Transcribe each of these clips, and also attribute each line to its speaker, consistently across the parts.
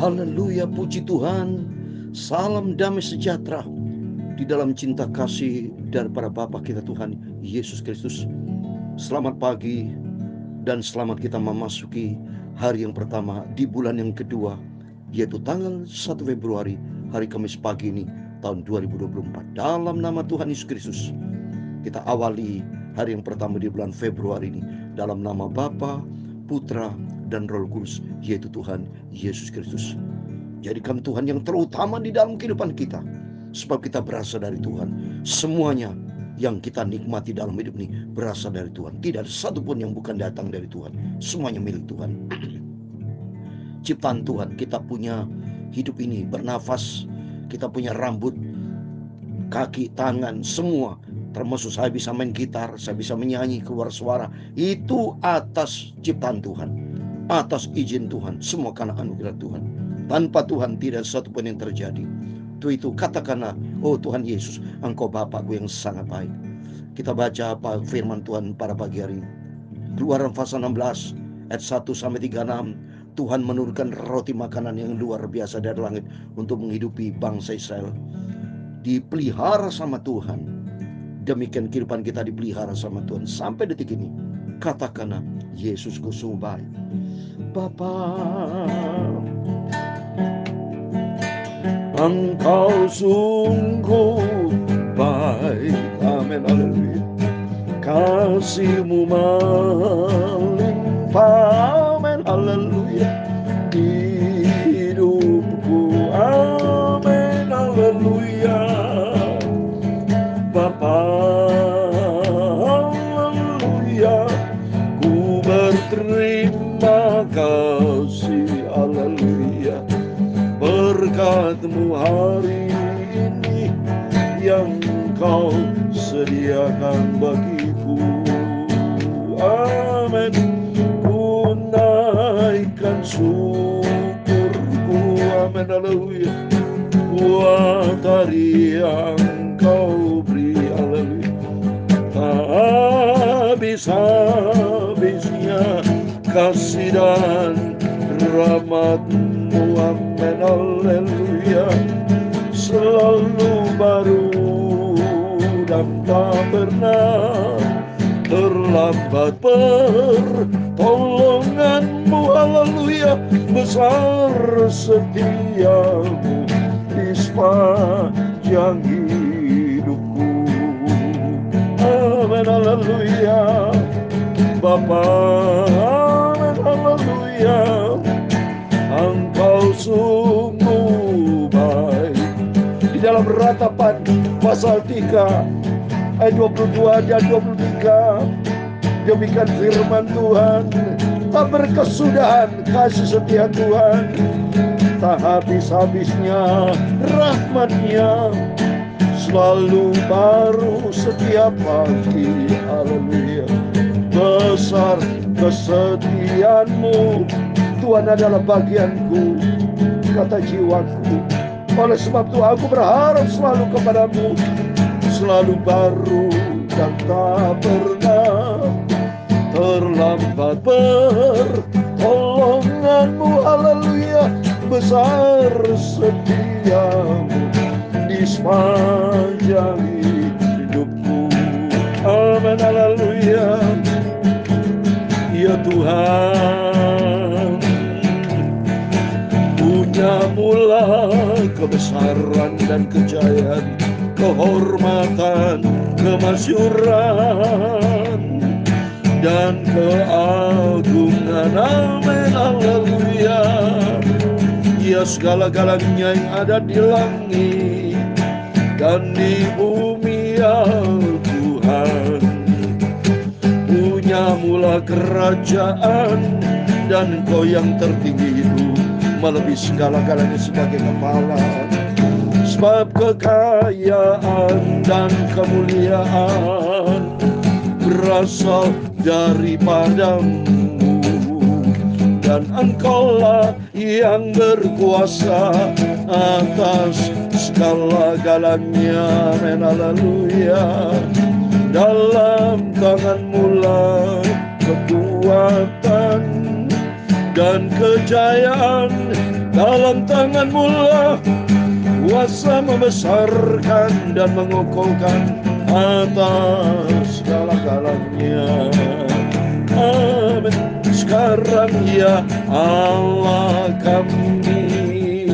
Speaker 1: Haleluya, puji Tuhan. Salam damai sejahtera di dalam cinta kasih daripada Bapa kita Tuhan Yesus Kristus. Selamat pagi dan selamat kita memasuki hari yang pertama di bulan yang kedua, yaitu tanggal 1 Februari, hari Kamis pagi ini tahun 2024. Dalam nama Tuhan Yesus Kristus, kita awali hari yang pertama di bulan Februari ini dalam nama Bapa, Putra, dan Roh Kudus, yaitu Tuhan Yesus Kristus. Jadikan Tuhan yang terutama di dalam kehidupan kita, sebab kita berasal dari Tuhan. Semuanya yang kita nikmati dalam hidup ini berasal dari Tuhan. Tidak ada satupun yang bukan datang dari Tuhan. Semuanya milik Tuhan. Ciptaan Tuhan. Kita punya hidup ini, bernafas, kita punya rambut, kaki, tangan, semua. Termasuk saya bisa main gitar, saya bisa menyanyi, keluar suara. Itu atas ciptaan Tuhan, atas izin Tuhan. Semua karena anugerah Tuhan. Tanpa Tuhan tidak satu pun yang terjadi. Itu katakanlah, oh Tuhan Yesus, Engkau Bapakku yang sangat baik. Kita baca apa firman Tuhan pada pagi hari ini. Keluaran pasal 16 ayat 1-36. Tuhan menurunkan roti makanan yang luar biasa dari langit untuk menghidupi bangsa Israel. Dipelihara sama Tuhan. Demikian kehidupan kita dipelihara sama Tuhan sampai detik ini. Katakanlah, Yesusku sungguh baik. Bapa, Engkau sungguh baik. Amin, haleluya. Kasih-Mu melimpah. Amin, haleluya. Hidupku, amin, haleluya. Bapa, haleluya. Ku berterima kasih, haleluya. Berkat-Mu hari ini yang Kau sediakan bagiku. Amin. Ku naikkan syukurku. Amin, haleluya. Buat hari yang Kau beri, haleluya. Tak habis-habisnya kasih dan rahmat-Mu. Amin, haleluya. Selalu baru dan tak pernah terlambat pertolongan-Mu. Haleluya. Besar setia-Mu di sepanjang hidupku. Amin, haleluya. Bapa, amin, haleluya. Engkau sungguh baik. Di dalam Ratapan pasal 3 ayat 22 dan 23, demikian firman Tuhan. Tak berkesudahan kasih setia Tuhan, tak habis-habisnya rahmat-Nya, selalu baru setiap pagi. Haleluya. Besar kesetiaan-Mu, Tuhan adalah bagianku, kata jiwaku. Oleh sebab itu aku berharap selalu kepada-Mu, selalu baru dan tak pernah terlambat pertolongan-Mu. Haleluya. Besar setia-Mu di sepanjang hidupku. Amin, haleluya. Ya Tuhan, punya mula kebesaran dan kejayaan, kehormatan, kemasyuran, dan keagungan. Amin, haleluya. Ya segala-galanya yang ada di langit dan di bumi, ya Tuhan. Punya mula kerajaan, dan Engkau yang tertinggi itu melebihi segala-galanya sebagai kepala. Sebab kekayaan dan kemuliaan berasal daripada-Mu, dan Engkaulah yang berkuasa atas segala-galanya. Amin, haleluya. Dalam tangan-Mu lah kekuatan dan kejayaan dalam tangan-Mu lah. Kuasa membesarkan dan mengokohkan atas segala-galanya. Amin. Sekarang ya Allah kami,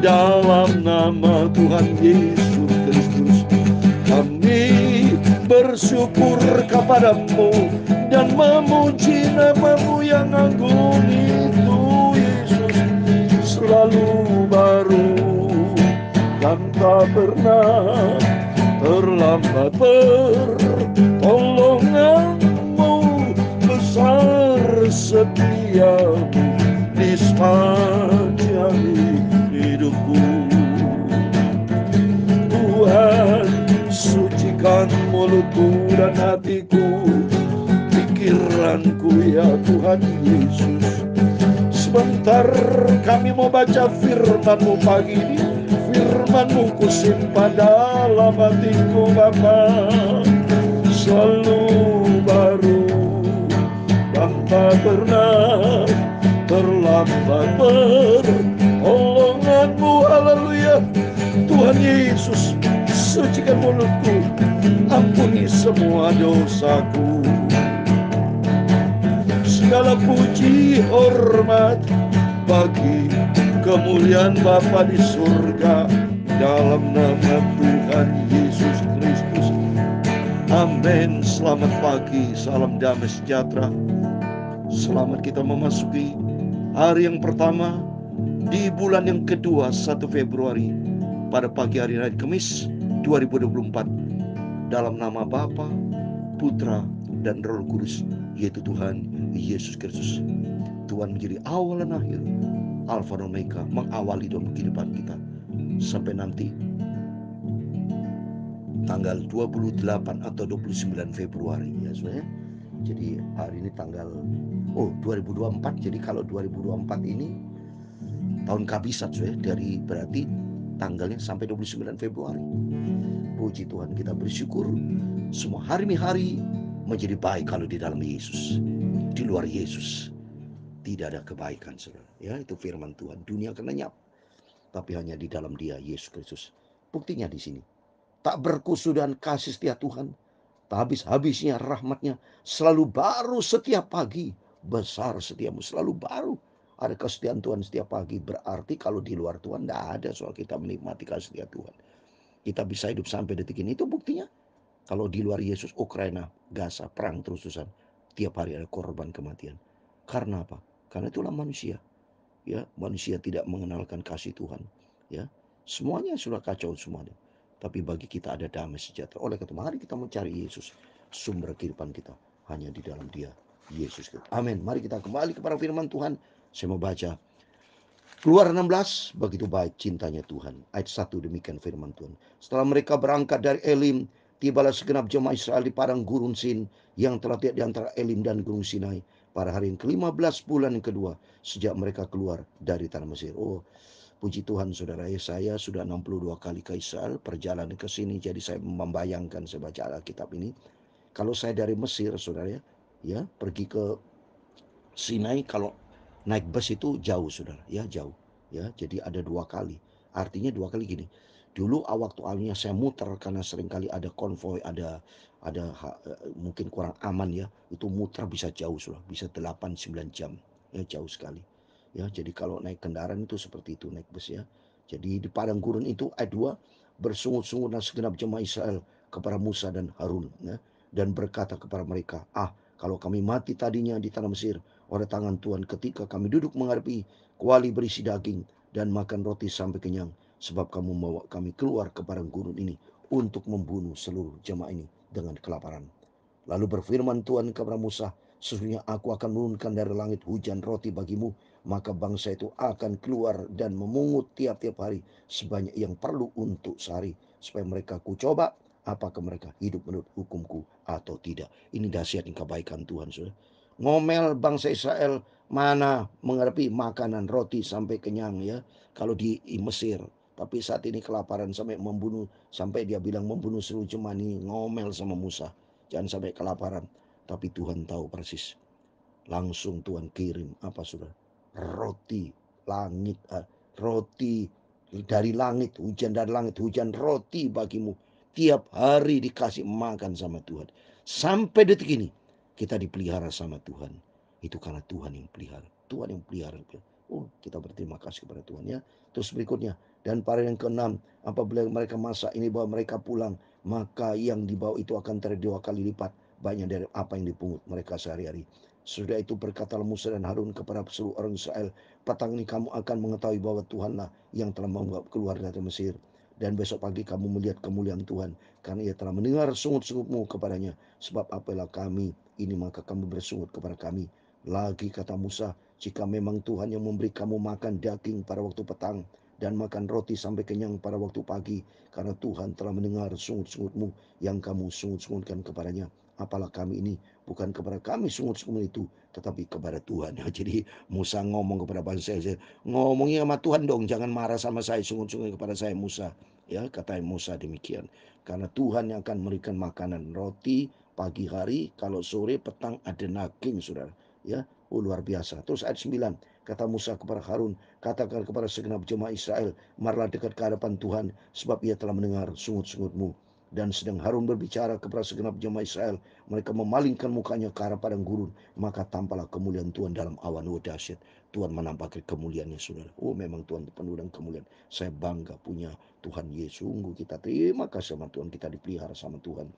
Speaker 1: dalam nama Tuhan Yesus Kristus, kami bersyukur kepada-Mu dan memuji nama-Mu yang agung itu, Yesus, selalu baru dan tak pernah terlambat. Pertolongan-Mu besar setia-Mu di sepanjang hidupku. Tuhan, sucikan mulutku dan hatiku, pikiranku ya Tuhan Yesus. Sebentar kami mau baca firman-Mu pagi ini. Firman-Mu kusimpan dalam hatiku Bapa, selalu baru dan tak pernah terlambat. Pertolongan-Mu, haleluya. Tuhan Yesus, sucikan mulutku, ampuni semua dosaku. Segala puji hormat bagi kemuliaan Bapa di surga, dalam nama Tuhan Yesus Kristus. Amin. Selamat pagi, salam damai sejahtera. Selamat kita memasuki hari yang pertama di bulan yang kedua, 1 Februari, pada pagi hari Kamis 2024. Dalam nama Bapa, Putra, dan Roh Kudus, yaitu Tuhan Yesus Kristus. Tuhan menjadi awal dan akhir, Alfa dan Omega, mengawali dalam kehidupan kita sampai nanti tanggal 28 atau 29 Februari ya saudara. Jadi hari ini tanggal 2024. Jadi kalau 2024 ini tahun kabisat saudara, dari berarti tanggalnya sampai 29 Februari. Puji Tuhan, kita bersyukur semua hari-hari menjadi baik kalau di dalam Yesus. Di luar Yesus tidak ada kebaikan saudara. Ya, itu firman Tuhan. Dunia akan lenyap, tapi hanya di dalam Dia, Yesus Kristus. Buktinya di sini. Tak berkesudahan kasih setia Tuhan, tak habis-habisnya rahmat-Nya, selalu baru setiap pagi. Besar setiamu, selalu baru. Ada kesetiaan Tuhan setiap pagi. Berarti kalau di luar Tuhan tidak ada soal kita menikmati kasih setia Tuhan. Kita bisa hidup sampai detik ini, itu buktinya. Kalau di luar Yesus, Ukraina, Gaza, perang terus-terusan. Tiap hari ada korban kematian. Karena apa? Karena itulah manusia. Ya, manusia tidak mengenalkan kasih Tuhan. Ya, semuanya sudah kacau semuanya. Tapi bagi kita ada damai sejahtera. Oleh karena itu, mari kita mencari Yesus, sumber kehidupan kita hanya di dalam Dia, Yesus. Amin. Mari kita kembali kepada firman Tuhan. Saya mau baca Keluaran 16, begitu baik cintanya Tuhan. Ayat 1, demikian firman Tuhan. Setelah mereka berangkat dari Elim, tibalah segenap jemaah Israel di padang gurun Sin yang terletak di antara Elim dan Gunung Sinai pada hari yang ke-15 bulan yang kedua sejak mereka keluar dari tanah Mesir. Oh, puji Tuhan saudara, saya sudah 62 kali ke Israel, perjalanan ke sini, jadi saya membayangkan, saya baca Alkitab ini. Kalau saya dari Mesir saudara ya, pergi ke Sinai, kalau naik bus itu jauh saudara, ya jauh. Ya, jadi ada 2 kali. Artinya 2 kali gini. Dulu waktu awalnya saya muter karena seringkali ada konvoi, ada mungkin kurang aman ya. Itu muter bisa jauh saudara, bisa 8-9 jam. Ya, jauh sekali. Ya, jadi kalau naik kendaraan itu seperti itu, naik bus ya. Jadi di padang gurun itu ayat 2, bersungut-sungutlah segenap jemaah Israel kepada Musa dan Harun ya, dan berkata kepada mereka, kalau kami mati tadinya di tanah Mesir oleh tangan Tuhan ketika kami duduk menghadapi kuali berisi daging dan makan roti sampai kenyang, sebab kamu membawa kami keluar ke padang gurun ini untuk membunuh seluruh jemaah ini dengan kelaparan. Lalu berfirman Tuhan kepada Musa, sesungguhnya aku akan menurunkan dari langit hujan roti bagimu, maka bangsa itu akan keluar dan memungut tiap-tiap hari sebanyak yang perlu untuk sehari, supaya mereka kucoba apakah mereka hidup menurut hukumku atau tidak. Ini dahsyat kebaikan Tuhan saudara. Ngomel bangsa Israel mana menghadapi makanan roti sampai kenyang ya, kalau di Mesir. Tapi saat ini kelaparan sampai membunuh, sampai dia bilang membunuh seluruh jemaah ini. Ngomel sama Musa, jangan sampai kelaparan. Tapi Tuhan tahu persis Langsung Tuhan kirim apa saudara? Roti langit, roti dari langit, hujan dari langit, hujan roti bagimu. Tiap hari dikasih makan sama Tuhan. Sampai detik ini kita dipelihara sama Tuhan. Itu karena Tuhan yang pelihara. Tuhan yang pelihara. Oh, kita berterima kasih kepada Tuhan ya. Terus berikutnya, dan pada yang keenam, apabila mereka masak ini bahwa mereka pulang, maka yang dibawa itu akan terjadi 2 kali lipat banyak dari apa yang dipungut mereka sehari-hari. Sudah itu berkatalah Musa dan Harun kepada seluruh orang Israel, petang ini kamu akan mengetahui bahwa Tuhanlah yang telah membawa keluar dari Mesir. Dan besok pagi kamu melihat kemuliaan Tuhan, karena ia telah mendengar sungut-sungutmu kepadanya. Sebab apabila kami ini, maka kamu bersungut kepada kami. Lagi kata Musa, jika memang Tuhan yang memberi kamu makan daging pada waktu petang, dan makan roti sampai kenyang pada waktu pagi, karena Tuhan telah mendengar sungut-sungutmu yang kamu sungut-sungutkan kepadanya. Apalah kami ini, bukan kepada kami sungut-sungut itu, tetapi kepada Tuhan. Ya, jadi Musa ngomong kepada bangsa Israel, ngomongnya sama Tuhan dong, jangan marah sama saya, sungut-sungut kepada saya Musa. Ya, kata Musa demikian. Karena Tuhan yang akan memberikan makanan roti pagi hari, kalau sore petang ada daging, saudara. Ya, luar biasa. Terus ayat 9, kata Musa kepada Harun, katakan kepada segenap jemaah Israel, marilah dekat ke hadapan Tuhan, sebab ia telah mendengar sungut-sungutmu. Dan sedang Harun berbicara kepada segenap jemaah Israel, mereka memalingkan mukanya ke arah padang gurun, maka tampaklah kemuliaan Tuhan dalam awan. Dahsyat. Tuhan menampakkan kemuliaannya, saudara. Oh, memang Tuhan penuh dengan kemuliaan. Saya bangga punya Tuhan Yesus. Sungguh kita terima kasih sama Tuhan, kita dipelihara sama Tuhan.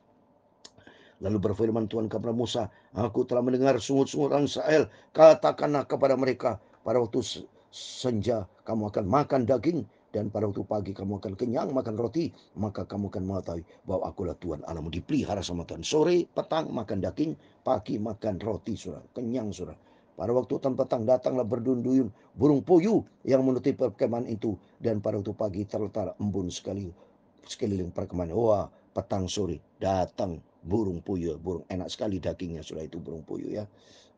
Speaker 1: Lalu berfirman Tuhan kepada Musa, aku telah mendengar sungut-sungut orang Israel. Katakanlah kepada mereka, pada waktu senja kamu akan makan daging, dan pada waktu pagi kamu akan kenyang makan roti. Maka kamu akan mengetahui bahwa akulah Tuhan Allahmu. Dipelihara sama Tuhan. Sore, petang makan daging, pagi makan roti, saudara. Kenyang, saudara. Pada waktu petang datanglah berduyun-duyun burung puyuh yang menutupi perkemahan itu. Dan pada waktu pagi terletak embun sekeliling perkemahan. Wah, petang sore datang burung puyuh. Burung enak sekali dagingnya, sudah itu burung puyuh ya.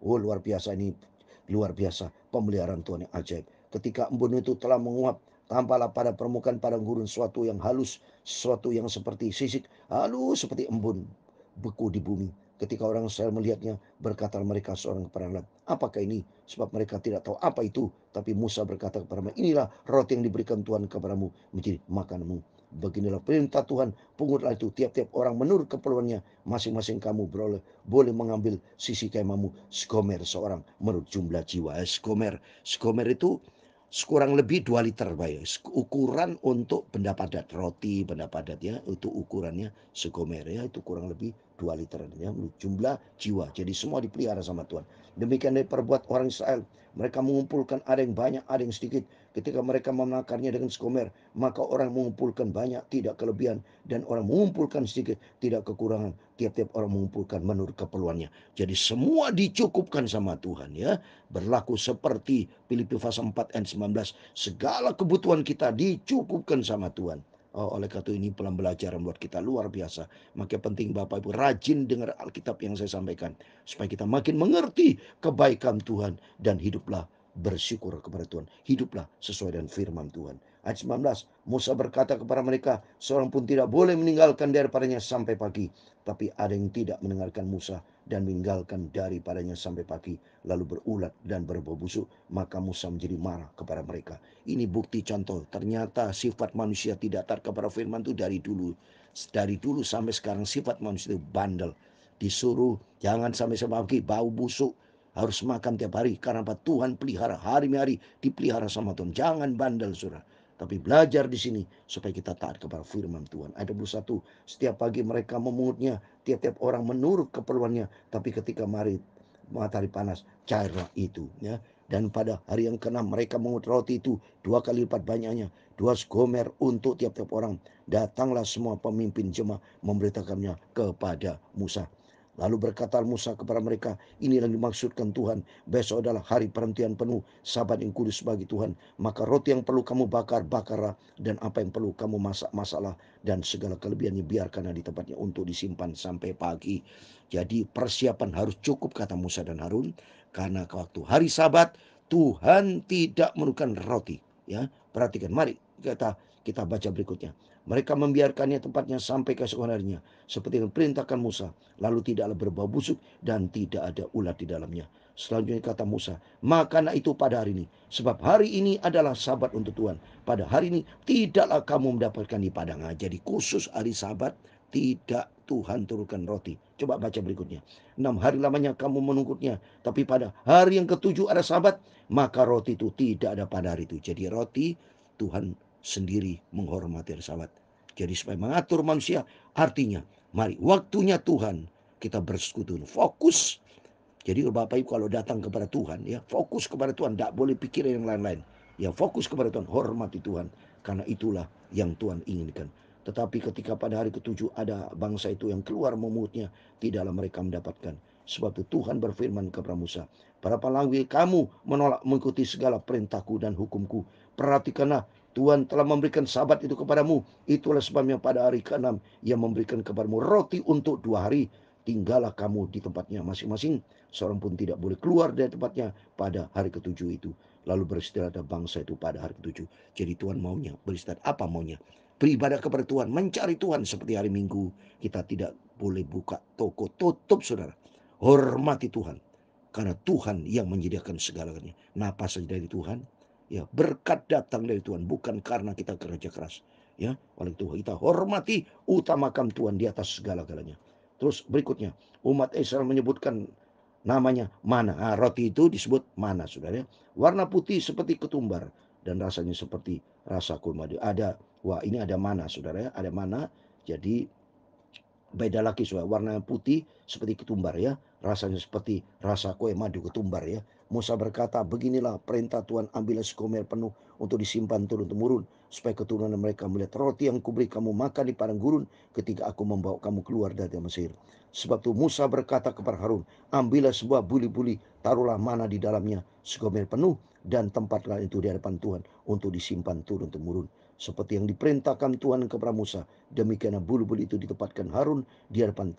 Speaker 1: Oh, luar biasa ini. Luar biasa pemeliharaan Tuhan yang ajaib. Ketika embun itu telah menguap, tampaklah pada permukaan padang gurun suatu yang halus, sesuatu yang seperti sisik, halus seperti embun beku di bumi. Ketika orang Israel melihatnya, berkata mereka seorang kepada lain, apakah ini? Sebab mereka tidak tahu apa itu. Tapi Musa berkata kepada mereka, inilah roti yang diberikan Tuhan kepadamu menjadi makananmu. Beginilah perintah Tuhan, pungutlah itu tiap-tiap orang menurut keperluannya. Masing-masing kamu boleh mengambil sisi kemamu segomer seorang menurut jumlah jiwa. Segomer itu kurang lebih 2 liter, ukuran untuk benda padat, roti benda padat ya, itu ukurannya segomer ya, itu kurang lebih 2 liter ya, jumlah jiwa. Jadi semua dipelihara sama Tuhan. Demikian perbuat orang Israel. Mereka mengumpulkan, ada yang banyak, ada yang sedikit. Ketika mereka memakannya dengan segomer, maka orang mengumpulkan banyak, tidak kelebihan, dan orang mengumpulkan sedikit, tidak kekurangan. Tiap-tiap orang mengumpulkan menurut keperluannya. Jadi semua dicukupkan sama Tuhan ya. Berlaku seperti Filipi pasal 4 ayat 19. Segala kebutuhan kita dicukupkan sama Tuhan. Oh, oleh karena ini pembelajaran buat kita luar biasa. Maka penting Bapak Ibu rajin dengar Alkitab yang saya sampaikan. Supaya kita makin mengerti kebaikan Tuhan. Dan hiduplah bersyukur kepada Tuhan. Hiduplah sesuai dengan firman Tuhan. Ayat 19, Musa berkata kepada mereka, seorang pun tidak boleh meninggalkan daripadanya sampai pagi. Tapi ada yang tidak mendengarkan Musa dan meninggalkan daripadanya sampai pagi, lalu berulat dan berbau busuk. Maka Musa menjadi marah kepada mereka. Ini bukti contoh, ternyata sifat manusia tidak taat kepada firman itu dari dulu. Dari dulu sampai sekarang sifat manusia itu bandel. Disuruh jangan sampai pagi, bau busuk. Harus makan tiap hari. Karena apa? Tuhan pelihara. Hari-hari dipelihara sama Tuhan. Jangan bandel, saudara. Tapi belajar di sini supaya kita taat kepada firman Tuhan. Ayat 21, setiap pagi mereka memungutnya, tiap-tiap orang menurut keperluannya. Tapi ketika matahari panas, cairlah itu. Ya. Dan pada hari yang keenam mereka mengut roti itu 2 kali lipat banyaknya, 2 segomer untuk tiap-tiap orang. Datanglah semua pemimpin jemaah memberitakannya kepada Musa. Lalu berkata Musa kepada mereka, inilah yang dimaksudkan Tuhan. Besok adalah hari perhentian penuh, sabat yang kudus bagi Tuhan. Maka roti yang perlu kamu bakar, bakarlah. Dan apa yang perlu kamu masak, masaklah. Dan segala kelebihannya biarkanlah di tempatnya untuk disimpan sampai pagi. Jadi persiapan harus cukup, kata Musa dan Harun. Karena waktu hari sabat, Tuhan tidak memerlukan roti. Ya, perhatikan, mari kita baca berikutnya. Mereka membiarkannya tempatnya sampai keesokan harinya, seperti yang diperintahkan Musa. Lalu tidaklah berbau busuk dan tidak ada ulat di dalamnya. Selanjutnya kata Musa, makanlah itu pada hari ini, sebab hari ini adalah Sabat untuk Tuhan. Pada hari ini tidaklah kamu mendapatkan di padang. Jadi khusus hari Sabat tidak Tuhan turunkan roti. Coba baca berikutnya. 6 hari lamanya kamu menungkutnya, tapi pada hari yang ketujuh ada Sabat, maka roti itu tidak ada pada hari itu. Jadi roti Tuhan sendiri menghormati hari Sabat. Jadi supaya mengatur manusia, artinya mari waktunya Tuhan kita bersekutu, fokus. Jadi Bapak Ibu kalau datang kepada Tuhan, ya fokus kepada Tuhan, tidak boleh pikirin yang lain-lain. Ya fokus kepada Tuhan, hormati Tuhan, karena itulah yang Tuhan inginkan. Tetapi ketika pada hari ketujuh ada bangsa itu yang keluar memutnya, tidaklah mereka mendapatkan. Sebab itu Tuhan berfirman kepada Musa, berapa lama kamu menolak mengikuti segala perintahku dan hukumku? Perhatikanlah, Tuhan telah memberikan Sabat itu kepadamu. Itulah sebabnya pada hari ke-6 Ia memberikan kepadamu roti untuk 2 hari. Tinggallah kamu di tempatnya masing-masing, seorang pun tidak boleh keluar dari tempatnya pada hari ketujuh itu. Lalu beristirahat bangsa itu pada hari ketujuh. Jadi Tuhan maunya beristirahat. Apa maunya? Beribadah kepada Tuhan, mencari Tuhan. Seperti hari Minggu kita tidak boleh buka toko, tutup saudara. Hormati Tuhan, karena Tuhan yang menyediakan segalanya. Napa saja dari Tuhan, ya berkat datang dari Tuhan, bukan karena kita kerja keras. Ya, oleh itu kita hormati, utamakan Tuhan di atas segala-galanya. Terus berikutnya, umat Israel menyebutkan namanya mana. Roti itu disebut mana, saudara. Warna putih seperti ketumbar dan rasanya seperti rasa kurma. Ini ada mana, saudara. Ada mana. Jadi beda lagi, saudara. Warna putih seperti ketumbar, ya. Rasanya seperti rasa kue madu ketumbar, ya. Musa berkata, beginilah perintah Tuhan, ambillah segomer penuh untuk disimpan turun-temurun, supaya keturunan mereka melihat roti yang kuberi kamu makan di padang gurun ketika aku membawa kamu keluar dari Mesir. Sebab itu Musa berkata kepada Harun, ambillah sebuah buli-buli, taruhlah mana di dalamnya segomer penuh, dan tempatlah itu di hadapan Tuhan untuk disimpan turun-temurun. Seperti yang diperintahkan Tuhan kepada Musa, demikianlah buli-buli itu ditempatkan Harun di hadapan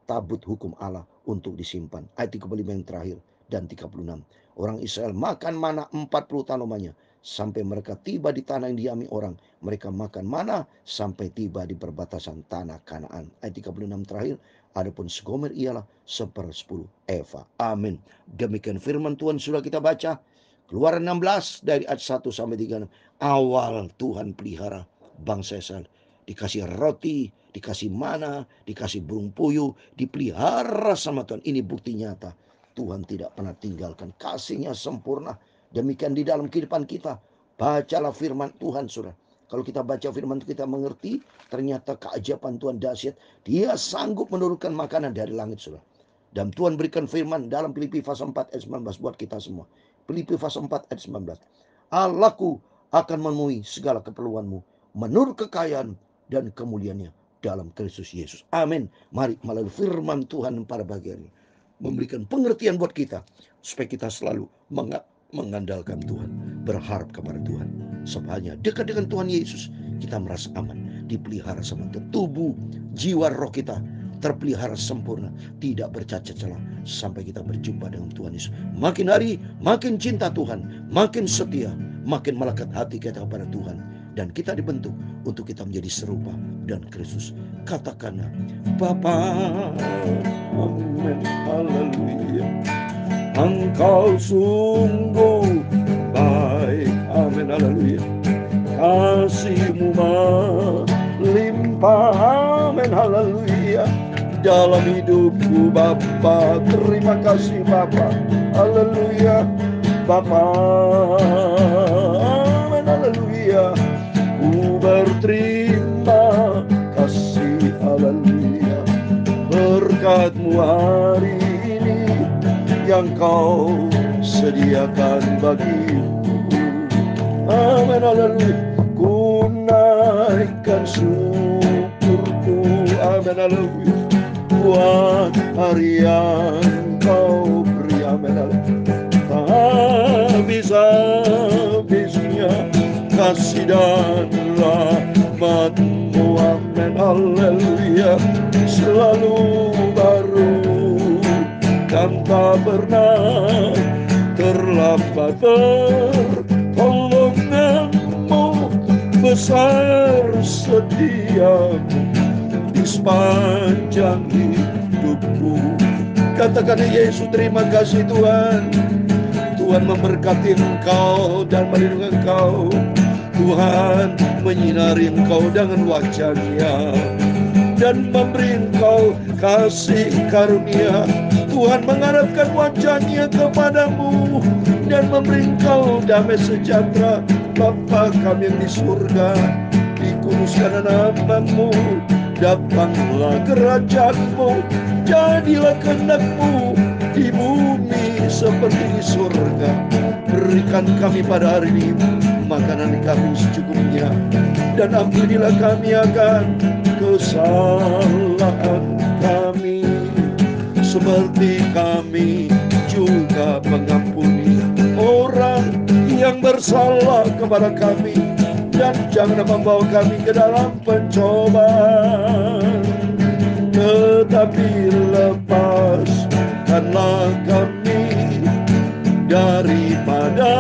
Speaker 1: tabut hukum Allah untuk disimpan. Ayat 35 yang terakhir dan 36. Orang Israel makan mana 40 tahun lamanya, sampai mereka tiba di tanah yang diami orang. Mereka makan mana sampai tiba di perbatasan tanah Kanaan. Ayat 36 terakhir, adapun segomer ialah 1/10 eva. Amin. Demikian firman Tuhan sudah kita baca. Keluaran 16 dari ayat 1 sampai 36. Awal Tuhan pelihara bangsa Israel. Dikasih roti, dikasih mana, dikasih burung puyuh, dipelihara sama Tuhan. Ini bukti nyata. Tuhan tidak pernah tinggalkan, kasih-Nya sempurna. Demikian di dalam kehidupan kita. Bacalah firman Tuhan, saudara. Kalau kita baca firman itu kita mengerti, ternyata keajaiban Tuhan dahsyat. Dia sanggup menurunkan makanan dari langit, saudara. Dan Tuhan berikan firman dalam Filipi pasal 4 ayat 19 buat kita semua. Filipi pasal 4 ayat 19. Allahku akan memenuhi segala keperluanmu menurut kekayaan dan kemuliaannya dalam Kristus Yesus. Amin. Mari melalui firman Tuhan pada bagian ini memberikan pengertian buat kita, supaya kita selalu mengandalkan Tuhan, berharap kepada Tuhan. Sebab hanya dekat dengan Tuhan Yesus kita merasa aman, dipelihara sama Tuhan. Tubuh, jiwa, roh kita terpelihara sempurna, tidak bercacat celah sampai kita berjumpa dengan Tuhan Yesus. Makin hari makin cinta Tuhan, makin setia, makin melekat hati kita kepada Tuhan, dan kita dibentuk untuk kita menjadi serupa dan Kristus. Katakanlah, Bapa, amin, haleluya. Engkau sungguh baik, amin, haleluya. Kasih-Mu melimpah, amin, haleluya. Dalam hidupku Bapa, terima kasih Bapa, haleluya. Bapa, amin, haleluya. Ku berterima kasih, haleluya. Berkat-Mu hari ini yang Kau sediakan bagiku, amin, haleluya. Ku naikkan syukurku, amin, haleluya, buat hari yang Kau beri, amin, haleluya. Tak habis-habisnya kasih dan rahmat-Mu, amin, haleluya. Selalu baru dan tak pernah terlambat. Pertolongan-Mu besar setiamu di sepanjang hidupku. Katakan Yesus, terima kasih Tuhan. Tuhan memberkati engkau dan melindungi engkau. Tuhan menyinari engkau dengan wajah-Nya dan memberi engkau kasih karunia. Tuhan mengharapkan wajah-Nya kepadamu dan memberi engkau damai sejahtera. Bapa kami yang di surga, dikuduskan nama-Mu, datanglah kerajaan-Mu, jadilah kehendak-Mu di bumi seperti di surga. Berikan kami pada hari ini makanan kami secukupnya, dan ampunilah kami akan kesalahan kami, seperti kami juga mengampuni orang yang bersalah kepada kami. Dan jangan membawa kami ke dalam pencobaan, tetapi lepaskanlah kami daripada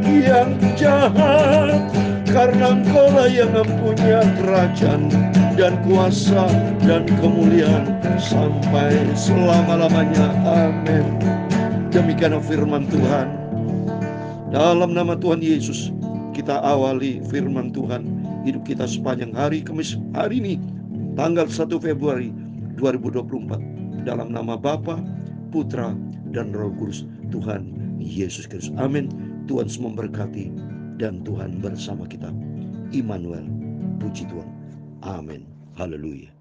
Speaker 1: yang jahat. Karena Engkaulah yang mempunyai kerajaan dan kuasa dan kemuliaan sampai selama-lamanya. Amin. Demikian firman Tuhan. Dalam nama Tuhan Yesus, kita awali firman Tuhan hidup kita sepanjang hari Kamis hari ini, tanggal 1 Februari 2024. Dalam nama Bapa, Putra, dan Roh Kudus, Tuhan Yesus Kristus. Amin. Tuhan memberkati dan Tuhan bersama kita. Immanuel, puji Tuhan. Amin. Haleluya.